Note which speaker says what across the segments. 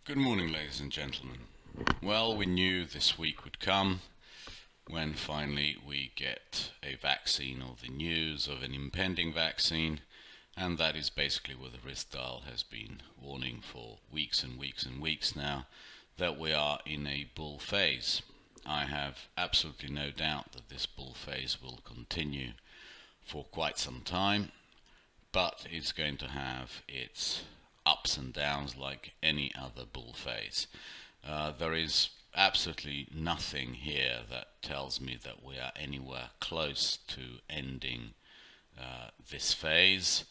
Speaker 1: Good morning, ladies and gentlemen. Well, we knew this week would come when finally we get a vaccine or the news of an impending vaccine, and that is basically what the risk dial has been warning for weeks and weeks and weeks now, that we are in a bull phase. I have absolutely no doubt that this bull phase will continue for quite some time, but it's going to have its ups and downs like any other bull phase. There is absolutely nothing here that tells me that we are anywhere close to ending this phase.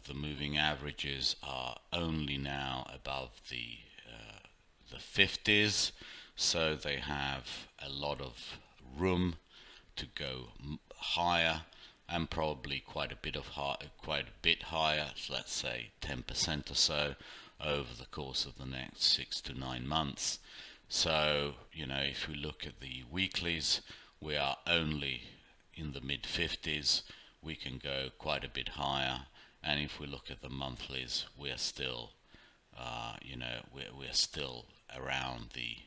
Speaker 1: The moving averages are only now above the 50s, so they have a lot of room to go higher, and probably quite a bit higher, let's say 10% or so, over the course of the next 6 to 9 months. So, if we look at the weeklies, we are only in the mid 50s. We can go quite a bit higher, and if we look at the monthlies, we're still, we're still around the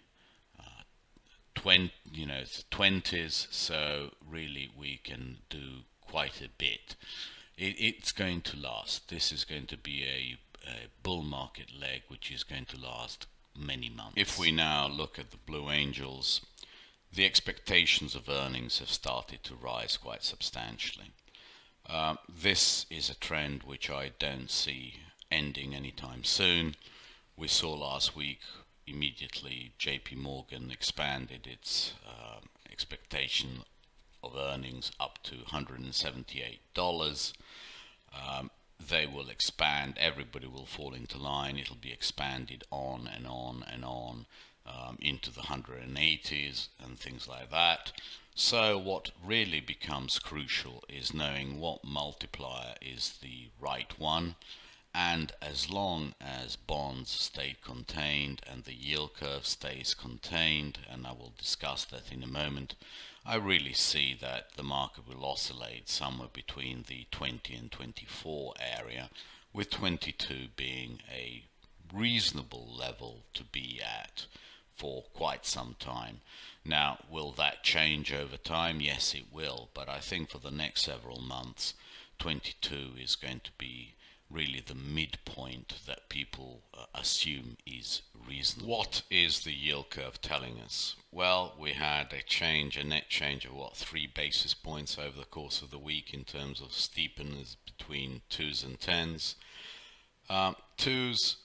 Speaker 1: 20s. So really, we can do quite a bit. It's going to last. This is going to be a bull market leg which is going to last many months. If we now look at the Blue Angels, the expectations of earnings have started to rise quite substantially. This is a trend which I don't see ending anytime soon. We saw last week immediately JP Morgan expanded its expectation of earnings up to $178. They will expand, everybody will fall into line, it'll be expanded on and on and on into the 180s and things like that. So what really becomes crucial is knowing what multiplier is the right one, and as long as bonds stay contained and the yield curve stays contained, and I will discuss that in a moment, I really see that the market will oscillate somewhere between the 20 and 24 area, with 22 being a reasonable level to be at for quite some time. Now, will that change over time? Yes, it will, but I think for the next several months, 22 is going to be really the midpoint that people assume is reasonable. What is the yield curve telling us? Well, we had a net change of 3 basis points over the course of the week in terms of steepness between 2s and 10s. 2s,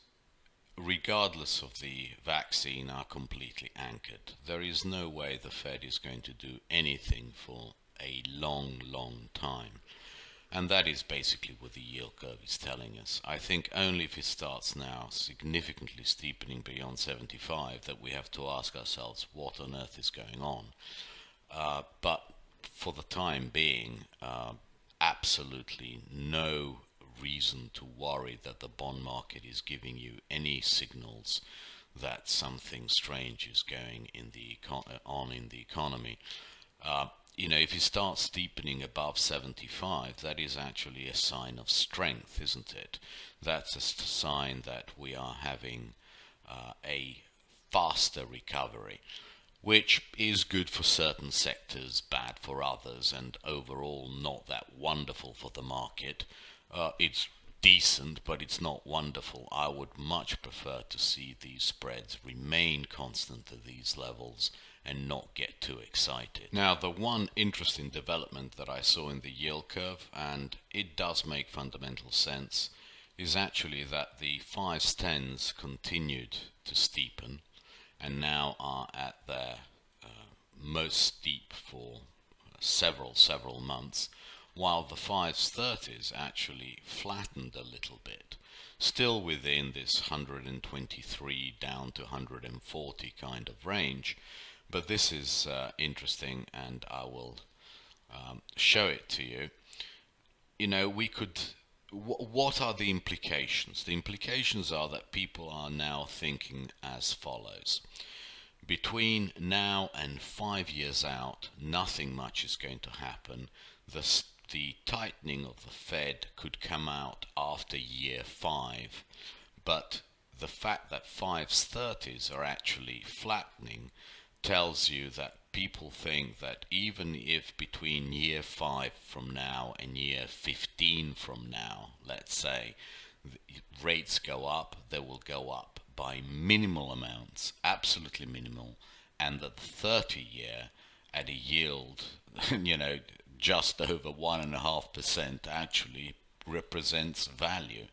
Speaker 1: regardless of the vaccine, are completely anchored. There is no way the Fed is going to do anything for a long, long time. And that is basically what the yield curve is telling us. I think only if it starts now significantly steepening beyond 75 that we have to ask ourselves what on earth is going on. But for the time being, absolutely no reason to worry that the bond market is giving you any signals that something strange is going on in the economy. If you start steepening above 75, that is actually a sign of strength, isn't it? That's a sign that we are having a faster recovery, which is good for certain sectors, bad for others, and overall not that wonderful for the market. It's decent, but it's not wonderful. I would much prefer to see these spreads remain constant at these levels and not get too excited. Now, the one interesting development that I saw in the yield curve, and it does make fundamental sense, is actually that the 5s, 10s continued to steepen and now are at their most steep for several months, while the 5s, 30s actually flattened a little bit, still within this 123 down to 140 kind of range. But this is interesting, and I will show it to you. What are the implications? The implications are that people are now thinking as follows. Between now and 5 years out, nothing much is going to happen. The tightening of the Fed could come out after year 5, but the fact that 530s are actually flattening tells you that people think that even if between year 5 from now and year 15 from now, let's say, rates go up, they will go up by minimal amounts, absolutely minimal, and that the 30-year at a yield, just over 1.5% actually represents value.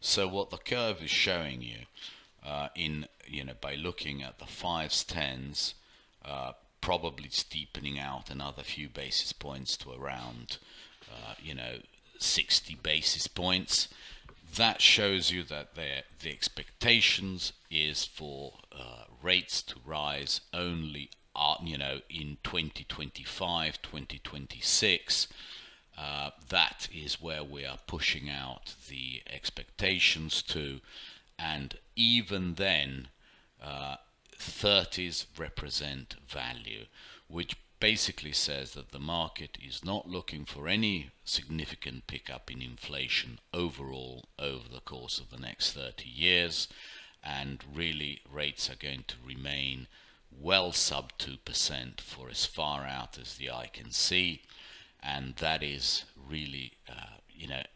Speaker 1: So what the curve is showing you, by looking at the fives, tens, probably steepening out another few basis points to around, 60 basis points. That shows you that the expectations is for rates to rise only, in 2025, 2026. That is where we are pushing out the expectations to, and even then, 30s represent value, which basically says that the market is not looking for any significant pickup in inflation overall over the course of the next 30 years, and really rates are going to remain well sub 2% for as far out as the eye can see, and that is really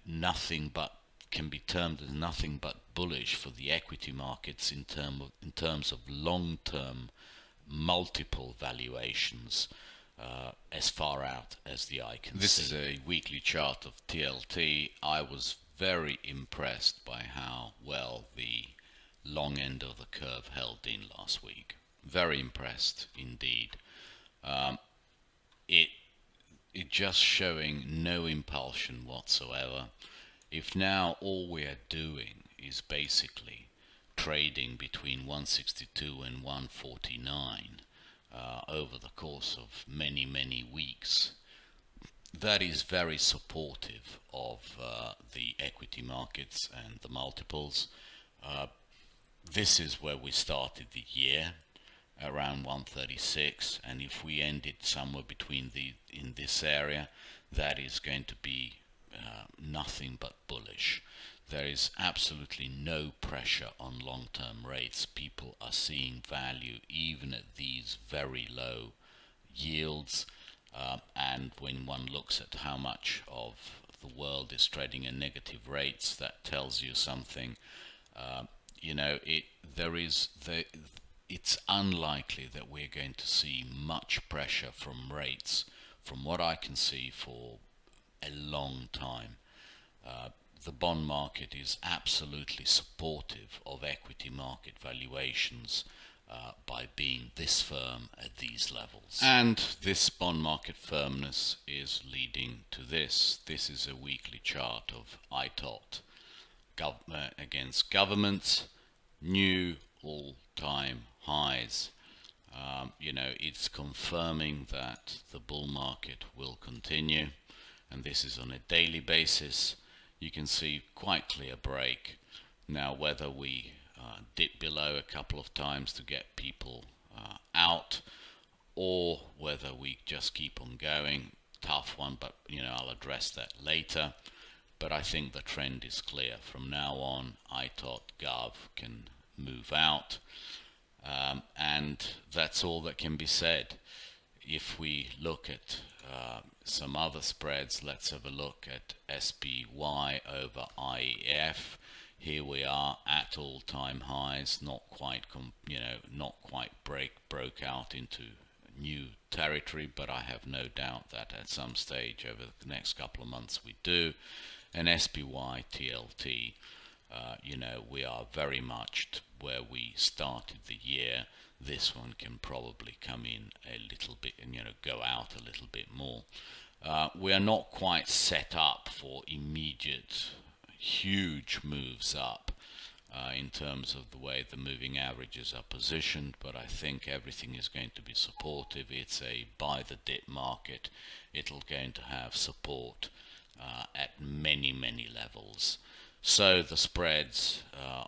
Speaker 1: nothing but, can be termed as nothing but bullish for the equity markets in terms of long-term multiple valuations, as far out as the eye can see. This is a weekly chart of TLT. I was very impressed by how well the long end of the curve held in last week. Very impressed indeed. It just showing no impulsion whatsoever. If now all we are doing is basically trading between 162 and 149 over the course of many weeks, that is very supportive of the equity markets and the multiples. This is where we started the year, around 136, and if we ended somewhere in this area, that is going to be nothing but bullish. There is absolutely no pressure on long-term rates. People are seeing value even at these very low yields, and when one looks at how much of the world is trading at negative rates, that tells you something. It's unlikely that we're going to see much pressure from rates, from what I can see, for a long time. The bond market is absolutely supportive of equity market valuations by being this firm at these levels. And this bond market firmness is leading to this. This is a weekly chart of ITOT against governments, new all-time highs. It's confirming that the bull market will continue, and this is on a daily basis. You can see quite clear break. Now, whether we dip below a couple of times to get people out, or whether we just keep on going, tough one, but I'll address that later. But I think the trend is clear. From now on, ITOT Gov can move out, and that's all that can be said. If we look at some other spreads, let's have a look at SPY over IEF. Here we are at all-time highs, not quite broke out into new territory, but I have no doubt that at some stage over the next couple of months we do. And SPY TLT, we are very much where we started the year. This one can probably come in a little bit and go out a little bit more. We are not quite set up for immediate huge moves up in terms of the way the moving averages are positioned, but I think everything is going to be supportive. It's a buy the dip market. It'll going to have support at many levels. So the spreads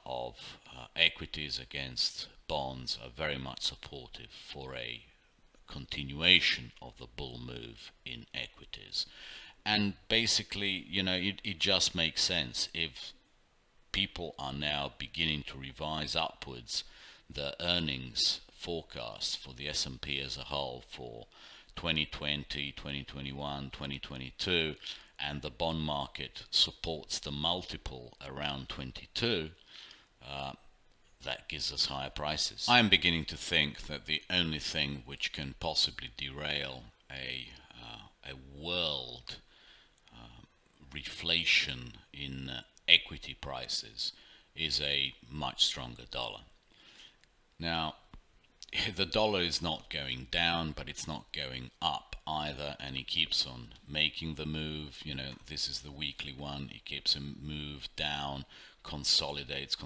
Speaker 1: of equities against bonds are very much supportive for a continuation of the bull move in equities. And basically, it just makes sense. If people are now beginning to revise upwards the earnings forecast for the S&P as a whole for 2020, 2021, 2022, and the bond market supports the multiple around 22, that gives us higher prices. I am beginning to think that the only thing which can possibly derail a world reflation in equity prices is a much stronger dollar. Now, the dollar is not going down, but it's not going up either, and it keeps on making the move. You know, this is the weekly one. It keeps a move down, consolidates.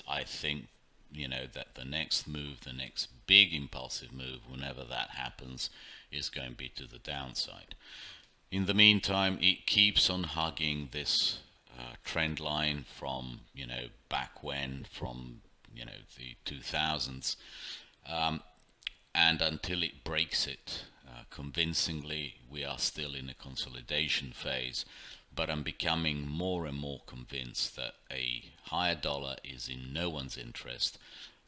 Speaker 1: I think, you know, that the next move, the next big impulsive move, whenever that happens, is going to be to the downside. In the meantime, it keeps on hugging this trend line from, you know, back when, from, you know, the 2000s. And until it breaks it convincingly, we are still in a consolidation phase. But I'm becoming more and more convinced that a higher dollar is in no one's interest.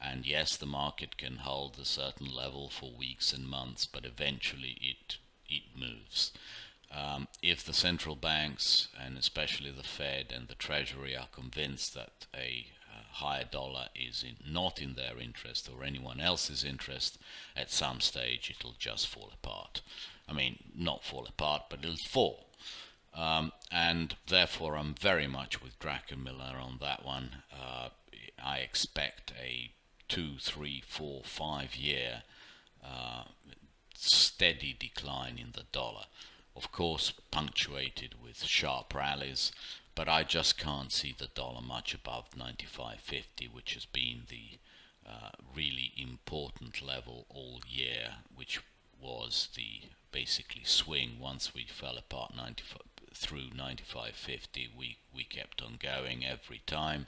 Speaker 1: And yes, the market can hold a certain level for weeks and months, but eventually it moves. If the central banks, and especially the Fed and the Treasury, are convinced that a higher dollar is not in their interest or anyone else's interest, at some stage it'll just fall apart. I mean, not fall apart, but it'll fall. And therefore I'm very much with Druckenmiller on that one. I expect a 2, 3, 4, 5 year steady decline in the dollar. Of course, punctuated with sharp rallies, but I just can't see the dollar much above 95.50, which has been the really important level all year, which was the basically swing. Once we fell apart through 95.50, we kept on going every time.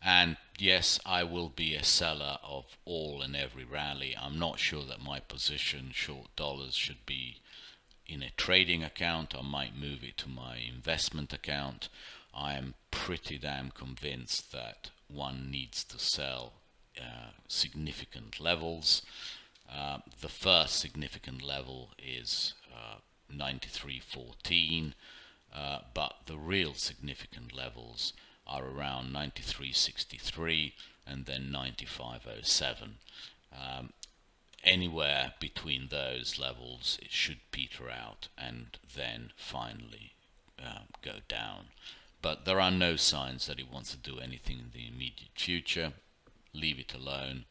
Speaker 1: And yes, I will be a seller of all and every rally. I'm not sure that my position short dollars should be in a trading account. I might move it to my investment account. I am pretty damn convinced that one needs to sell significant levels. The first significant level is 93.14, but the real significant levels are around 93.63 and then 95.07. Anywhere between those levels it should peter out and then finally go down. But there are no signs that it wants to do anything in the immediate future. Leave it alone.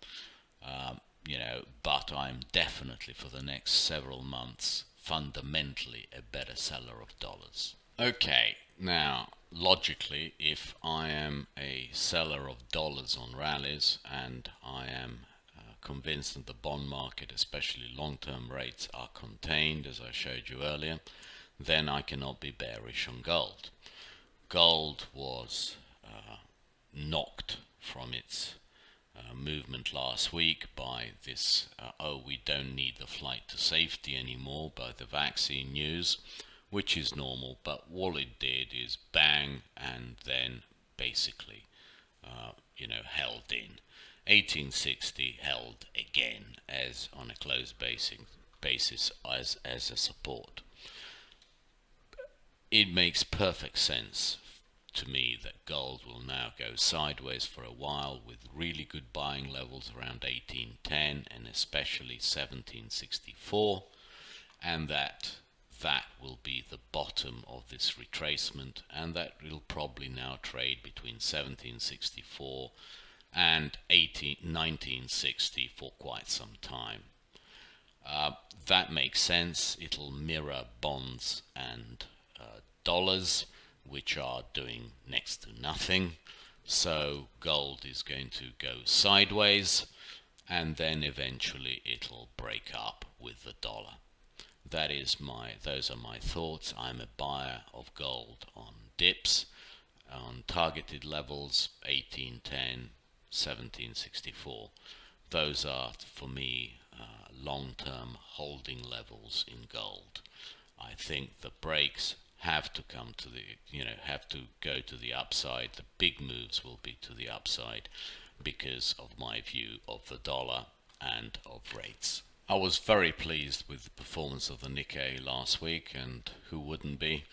Speaker 1: You know, but I'm definitely for the next several months fundamentally a better seller of dollars. Okay, now logically, if I am a seller of dollars on rallies and I am convinced that the bond market, especially long-term rates, are contained, as I showed you earlier, then I cannot be bearish on gold. Gold was knocked from its movement last week by this, we don't need the flight to safety anymore, by the vaccine news, which is normal, but all it did is bang and then basically, you know, held in. 1860 held again as on a closed basis as a support. It makes perfect sense to me that gold will now go sideways for a while with really good buying levels around 1810 and especially 1764, and that will be the bottom of this retracement, and that will probably now trade between 1764 and 1960 for quite some time. That makes sense. It'll mirror bonds and dollars, which are doing next to nothing. So gold is going to go sideways and then eventually it'll break up with the dollar. Those are my thoughts. I'm a buyer of gold on dips, on targeted levels 1810, 1764. Those are for me long-term holding levels in gold. I think the breaks have to come to the, have to go to the upside. The big moves will be to the upside because of my view of the dollar and of rates. I was very pleased with the performance of the Nikkei last week, and who wouldn't be?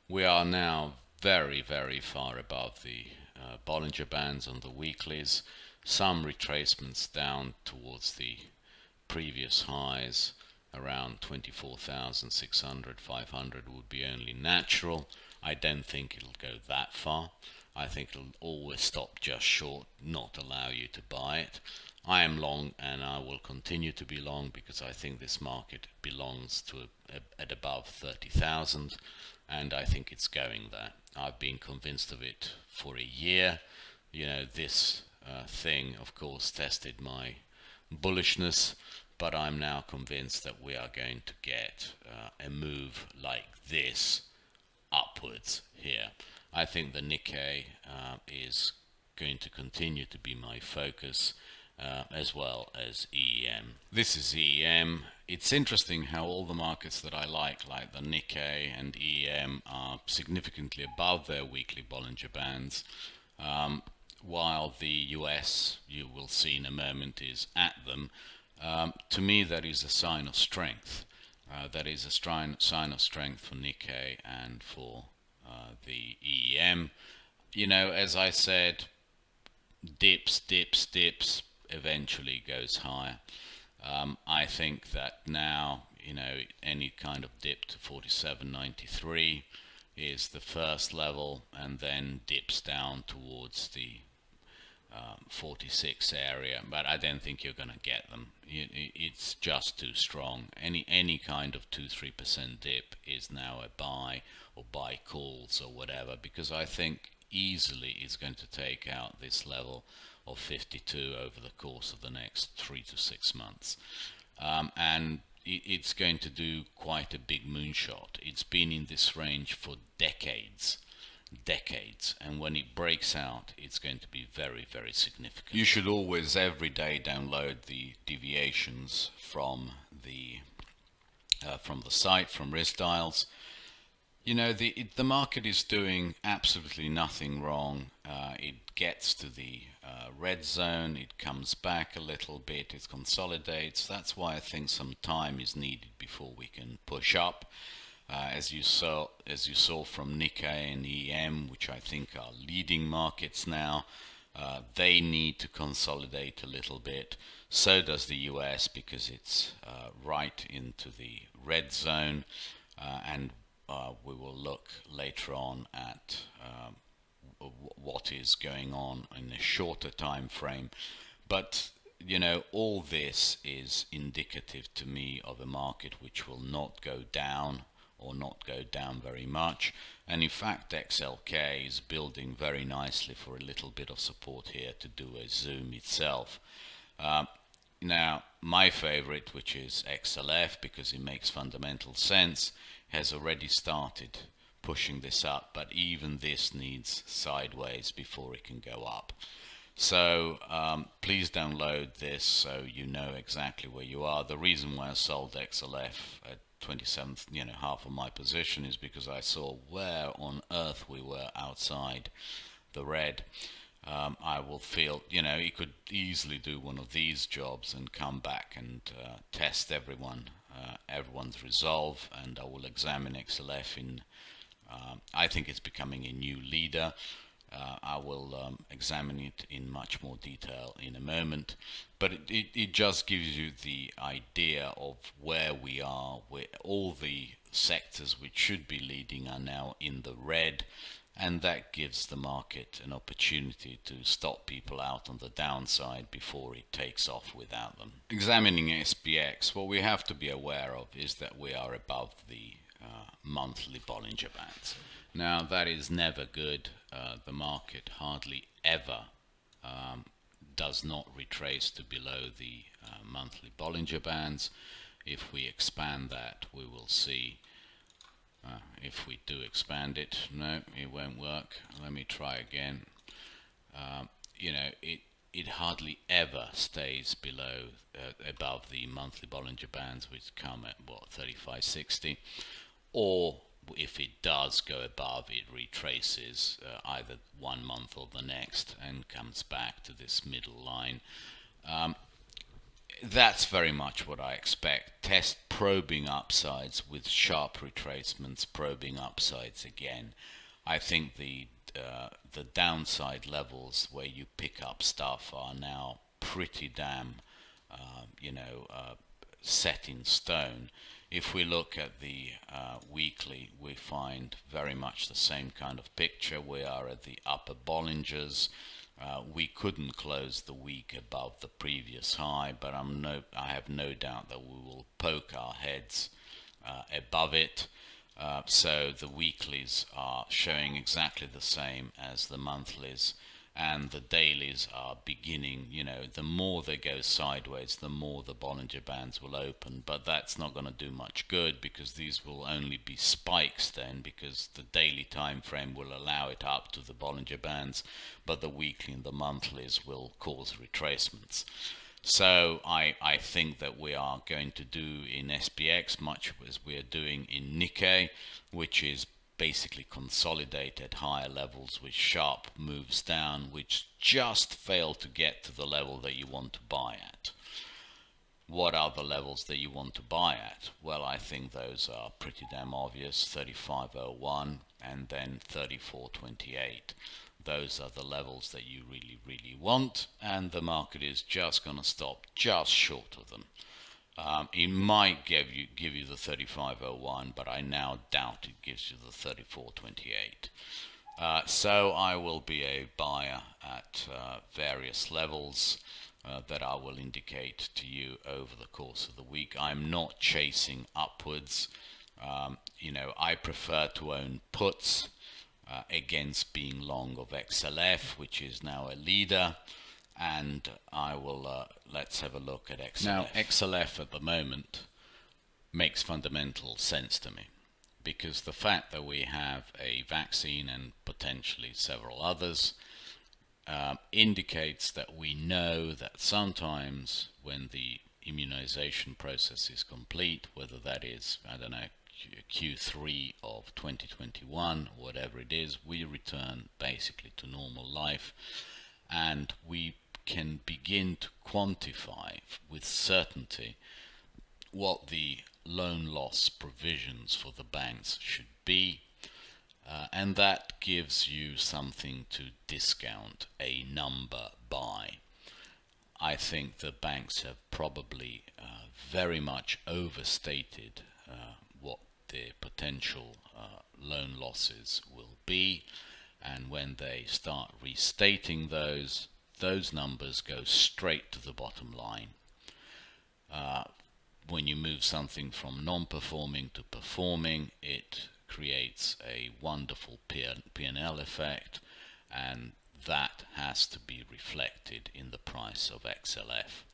Speaker 1: We are now very, very far above the Bollinger Bands on the weeklies. Some retracements down towards the previous highs around 24,600, 500 would be only natural. I don't think it'll go that far. I think it'll always stop just short, not allow you to buy it. I am long, and I will continue to be long because I think this market belongs to at above 30,000, and I think it's going there. I've been convinced of it for a year. This thing, of course, tested my bullishness, but I'm now convinced that we are going to get a move like this upwards here. I think the Nikkei is going to continue to be my focus, as well as EM. This is EM. It's interesting how all the markets that I like the Nikkei and EM, are significantly above their weekly Bollinger Bands, while the US, you will see in a moment, is at them. To me, that is a sign of strength. That is a sign of strength for Nikkei and for the EM. As I said, dips, eventually goes higher. I think that now, any kind of dip to 47.93 is the first level, and then dips down towards the 46 area, but I don't think you're going to get them. It's just too strong. Any kind of 2-3% dip is now a buy, or buy calls or whatever, because I think easily it's going to take out this level of 52 over the course of the next 3 to 6 months, and it's going to do quite a big moonshot. It's been in this range for decades, and when it breaks out, it's going to be very, very significant. You should always every day download the deviations from the site, from risk dials. The market is doing absolutely nothing wrong. It gets to the red zone, it comes back a little bit, it consolidates. That's why I think some time is needed before we can push up. As you saw from Nikkei and EM, which I think are leading markets now, they need to consolidate a little bit. So does the US, because it's right into the red zone, and we will look later on at what is going on in a shorter time frame. But all this is indicative to me of a market which will not go down, or not go down very much. And in fact, XLK is building very nicely for a little bit of support here to do a zoom itself. Now, my favorite, which is XLF, because it makes fundamental sense, has already started pushing this up, but even this needs sideways before it can go up. So please download this so you know exactly where you are. The reason why I sold XLF at 27th, half of my position, is because I saw where on earth we were outside the red. I will feel, he could easily do one of these jobs and come back and test everyone's resolve, and I will examine XLF in, I think it's becoming a new leader. I will examine it in much more detail in a moment, but it just gives you the idea of where we are, where all the sectors which should be leading are now in the red, and that gives the market an opportunity to stop people out on the downside before it takes off without them. Examining SPX, what we have to be aware of is that we are above the monthly Bollinger Bands. Now, that is never good. The market hardly ever does not retrace to below the monthly Bollinger Bands. If we expand that, we will see. If we do expand it, no, it won't work. Let me try again. It hardly ever stays below, above the monthly Bollinger Bands, which come at 35.60, or if it does go above, it retraces either 1 month or the next and comes back to this middle line. That's very much what I expect. Test probing upsides with sharp retracements, probing upsides again. I think the downside levels where you pick up stuff are now pretty damn set in stone. If we look at the weekly, we find very much the same kind of picture. We are at the upper Bollingers. We couldn't close the week above the previous high, but I have no doubt that we will poke our heads above it. So the weeklies are showing exactly the same as the monthlies, and the dailies are beginning, the more they go sideways, the more the Bollinger Bands will open. But that's not going to do much good, because these will only be spikes then, because the daily time frame will allow it up to the Bollinger Bands, but the weekly and the monthlies will cause retracements. So I think that we are going to do in SPX much as we are doing in Nikkei, which is basically consolidate at higher levels with sharp moves down, which just fail to get to the level that you want to buy at. What are the levels that you want to buy at? Well, I think those are pretty damn obvious: 35.01 and then 34.28. Those are the levels that you really want, and the market is just going to stop just short of them. It might give you the 35.01, but I now doubt it gives you the 34.28. So I will be a buyer at various levels that I will indicate to you over the course of the week. I'm not chasing upwards. I prefer to own puts against being long of XLF, which is now a leader. And I will, let's have a look at XLF. Now, XLF at the moment makes fundamental sense to me, because the fact that we have a vaccine and potentially several others indicates that we know that sometimes when the immunization process is complete, whether that is, I don't know, Q3 of 2021, whatever it is, we return basically to normal life, and we can begin to quantify with certainty what the loan loss provisions for the banks should be, and that gives you something to discount a number by. I think the banks have probably very much overstated what their potential loan losses will be, and when they start restating those numbers go straight to the bottom line. When you move something from non-performing to performing, it creates a wonderful P&L effect, and that has to be reflected in the price of XLF.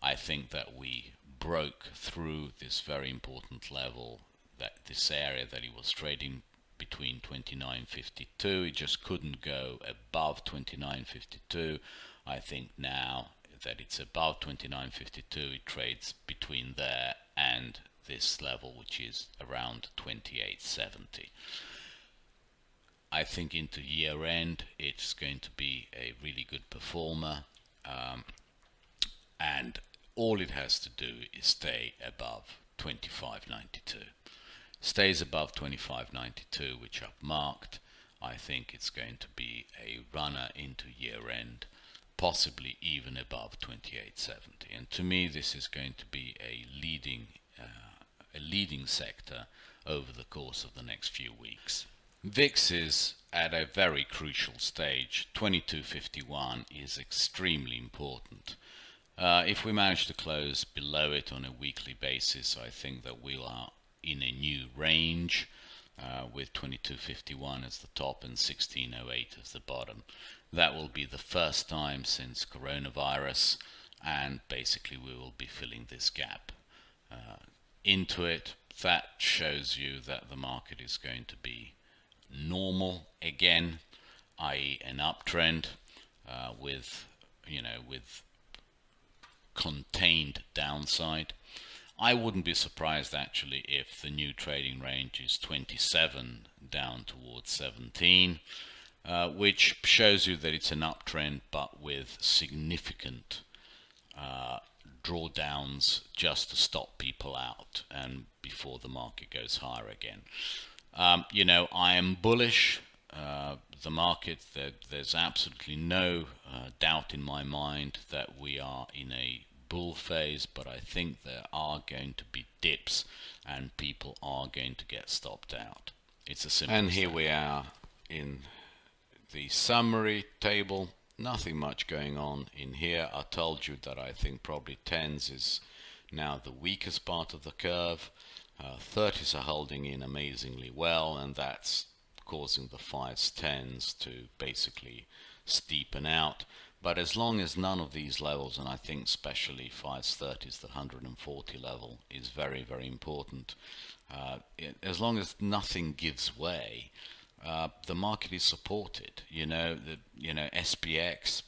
Speaker 1: I think that we broke through this very important level, that this area that it was trading between 29.52. It just couldn't go above 29.52. I think now that it's above 29.52, it trades between there and this level, which is around 28.70. I think into year end it's going to be a really good performer, and all it has to do is stay above 25.92. Stays above 25.92, which I've marked. I think it's going to be a runner into year end, possibly even above 28.70. And to me, this is going to be a leading sector over the course of the next few weeks. VIX is at a very crucial stage. 22.51 is extremely important. If we manage to close below it on a weekly basis, I think that we are in a new range, with 22.51 as the top and 16.08 as the bottom. That will be the first time since coronavirus, and basically we will be filling this gap into it. That shows you that the market is going to be normal again, i.e. an uptrend with contained downside. I wouldn't be surprised actually if the new trading range is 27 down towards 17, which shows you that it's an uptrend but with significant drawdowns just to stop people out and before the market goes higher again. I am bullish. The market, there's absolutely no doubt in my mind that we are in a bull phase, but I think there are going to be dips and people are going to get stopped out. It's a simple. And here we are in the summary table. Nothing much going on in here. I told you that I think probably 10s is now the weakest part of the curve. 30s are holding in amazingly well, and that's causing the 5s, 10s to basically steepen out. But as long as none of these levels, and I think especially 5s, 30s, the 140 level is very, very important. As long as nothing gives way, the market is supported. SPX,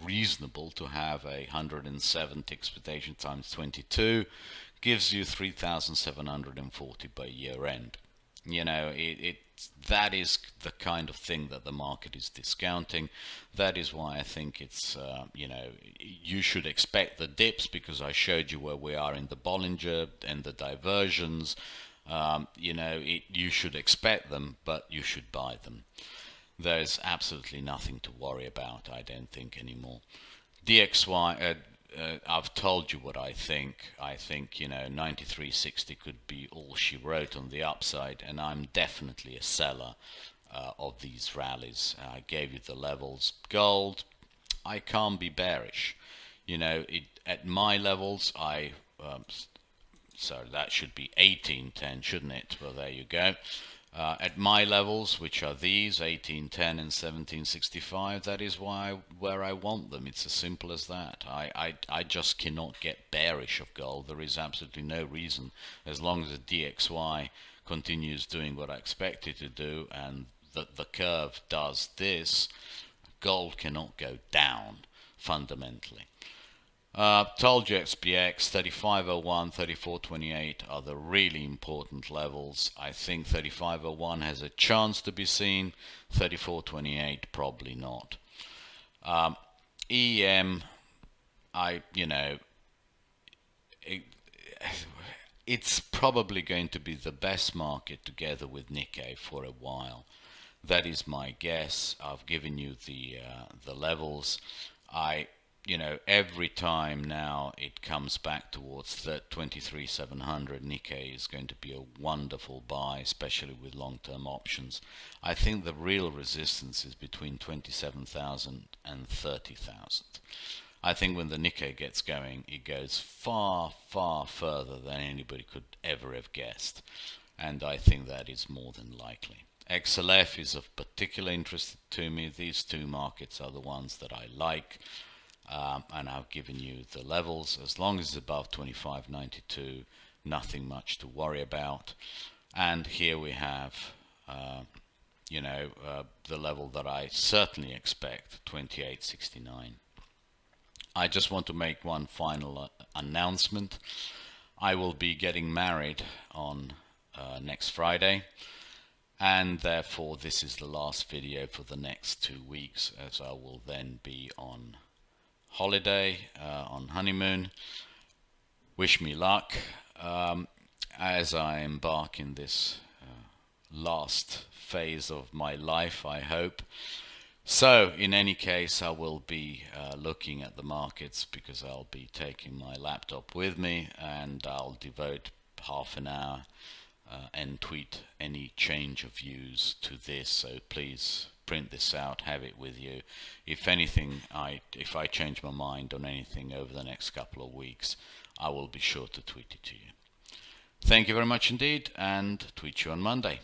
Speaker 1: reasonable to have 170 expectation times 22 gives you 3,740 by year end. That is the kind of thing that the market is discounting. That is why I think it's you should expect the dips, because I showed you where we are in the Bollinger and the diversions. You should expect them, but you should buy them. There's absolutely nothing to worry about, I don't think, anymore. DXY, I've told you what I think. I think 93.60 could be all she wrote on the upside, and I'm definitely a seller of these rallies. I gave you the levels. Gold, I can't be bearish. At my levels, so that should be 1810, shouldn't it? Well, there you go. At my levels, which are these 1810 and 1765, that is where I want them. It's as simple as that. I just cannot get bearish of gold. There is absolutely no reason. As long as the DXY continues doing what I expect it to do, and the curve does this, gold cannot go down fundamentally. Told you SPX, 3501, 3428 are the really important levels. I think 3501 has a chance to be seen, 3428 probably not. EM, it's probably going to be the best market together with Nikkei for a while. That is my guess. I've given you the levels. Every time now it comes back towards the 23,700, Nikkei is going to be a wonderful buy, especially with long-term options. I think the real resistance is between 27,000 and 30,000. I think when the Nikkei gets going, it goes far, far further than anybody could ever have guessed. And I think that is more than likely. XLF is of particular interest to me. These two markets are the ones that I like. And I've given you the levels. As long as it's above 25.92, nothing much to worry about. And here we have the level that I certainly expect, 28.69. I just want to make one final announcement. I will be getting married on next Friday, and therefore this is the last video for the next 2 weeks, as I will then be on holiday, on honeymoon. Wish me luck as I embark in this last phase of my life, I hope. So in any case, I will be looking at the markets, because I'll be taking my laptop with me, and I'll devote half an hour and tweet any change of views to this. So please print this out, have it with you. If anything, if I change my mind on anything over the next couple of weeks, I will be sure to tweet it to you. Thank you very much indeed, and tweet you on Monday.